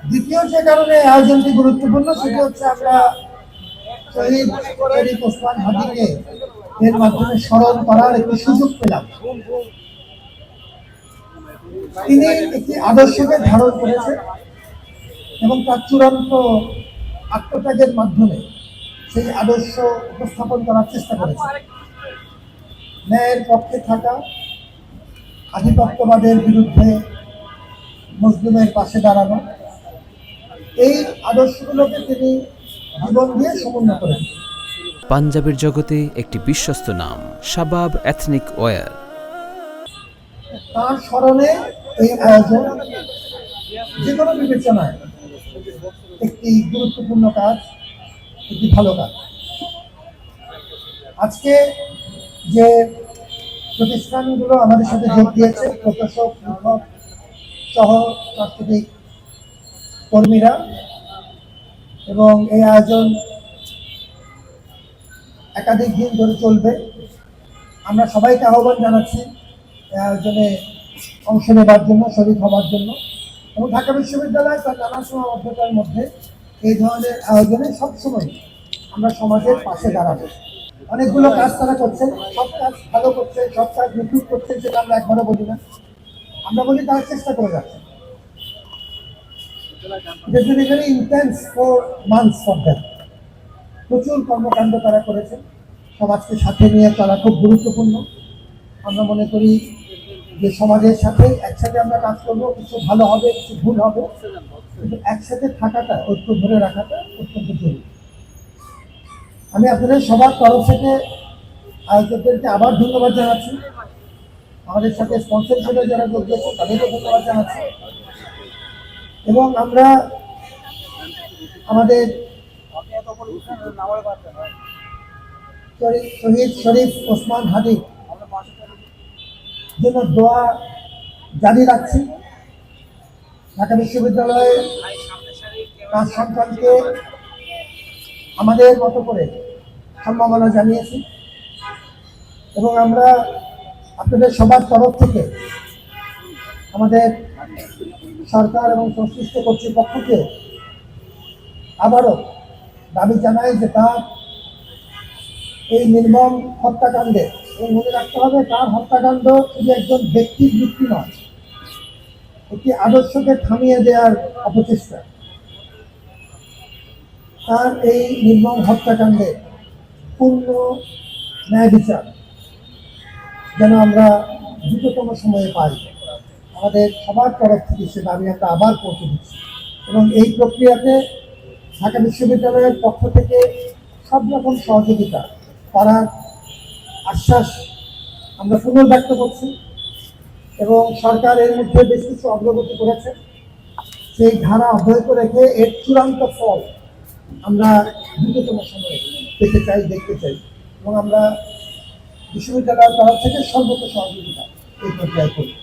দ্বিতীয় যে কারণে আয়োজনটি গুরুত্বপূর্ণ সেটি হচ্ছে আমরা শহীদ শরীফ ওসমান হাদিকে এর মাধ্যমে স্মরণ করার একটি সুযোগ পেলাম। তিনি একটি আদর্শকে ধারণ করেছেন এবং তার চূড়ান্ত আত্মত্যাগের মাধ্যমে সেই আদর্শ উপস্থাপন করার চেষ্টা করেছেন। ন্যায়ের পক্ষে থাকা, আধিপত্যবাদের বিরুদ্ধে মুসলিমের পাশে দাঁড়ানো, এই আদর্শগুলোকে তিনি জীবন দিয়ে সমুন্নত করেন। পাঞ্জাবের জগতে একটি বিশ্বস্ত নাম শাবাব এথনিক ওয়্যার। তার স্মরণে এই আয়োজন যে কোনো বিবেচনায় একটি গুরুত্বপূর্ণ কাজ, একটি ভালো কাজ। আজকে যে প্রতিষ্ঠানগুলো আমাদের সাথে যোগ দিয়েছে, প্রকাশক, লেখক সহ সাংস্কৃতিক কর্মীরা, এবং এই আয়োজন একাধিক দিন ধরে চলবে। আমরা সবাইকে আহ্বান জানাচ্ছি এই আয়োজনে অংশ নেবার জন্য, শরীক হওয়ার জন্য। এবং ঢাকা বিশ্ববিদ্যালয় তার নানা সীমাবদ্ধতার মধ্যে এই ধরনের আয়োজনে সবসময় আমরা সমাজের পাশে দাঁড়াবো। অনেকগুলো কাজ তারা করছেন, সব কাজ ভালো করছে, সব কাজ নিখুঁত করছে, সেটা আমরা একবারও বলি না। আমরা বলি তারা চেষ্টা করে যাচ্ছে। Intense 4 months for them. প্রচুর কর্মকাণ্ড তারা করেছেন। সমাজকে সাথে নিয়ে চলা খুব গুরুত্বপূর্ণ। আমরা মনে করি যে সমাজের সাথে একসাথে আমরা কাজ করবো, কিছু ভালো হবে, কিছু ভুল হবে, কিন্তু একসাথে থাকাটা, ঐক্য ধরে রাখাটা অত্যন্ত জরুরি। আমি আপনাদের সবার তরফ থেকে আয়োজকদেরকে আবার ধন্যবাদ জানাচ্ছি। আমাদের সাথে স্পন্সর হিসেবে যারা যোগ দিয়েছে তাদেরকে ধন্যবাদ জানাচ্ছি। এবং আমরা আমাদের শহীদ শরীফ ওসমান হাদি জন্য দোয়া জারি রাখছি। ঢাকা বিশ্ববিদ্যালয়ের কাজ সন্তানকে আমাদের মতো করে সম্ভাবনা জানিয়েছি, এবং আমরা আপনাদের সবার তরফ থেকে আমাদের সরকার এবং সংশ্লিষ্ট কর্তৃপক্ষকে আবারও দাবি জানাই যে তার এই নির্মম হত্যাকাণ্ডে, এবং মনে রাখতে হবে তার হত্যাকাণ্ড শুধু একজন ব্যক্তির মৃত্যু নয়, একটি আদর্শকে থামিয়ে দেওয়ার অপচেষ্টা। তার এই নির্মম হত্যাকাণ্ডে পূর্ণ ন্যায় বিচার যেন আমরা দ্রুততম সময়ে পাই, আমাদের সবার তরফ থেকে সে দাবি আমরা আবার পৌঁছে দিচ্ছি। এবং এই প্রক্রিয়াতে ঢাকা বিশ্ববিদ্যালয়ের পক্ষ থেকে সব রকম সহযোগিতা করার আশ্বাস আমরা পুনর্ব্যক্ত করছি, এবং সরকার এর মধ্যে বেশ কিছু অগ্রগতি করেছে। সেই ধারা অব্যাহত রেখে এর চূড়ান্ত ফল আমরা দ্রুততম সময়ে পেতে চাই, দেখতে চাই, এবং আমরা বিশ্ববিদ্যালয়ের তরফ থেকে সর্বোচ্চ সহযোগিতা এই প্রক্রিয়ায় করি।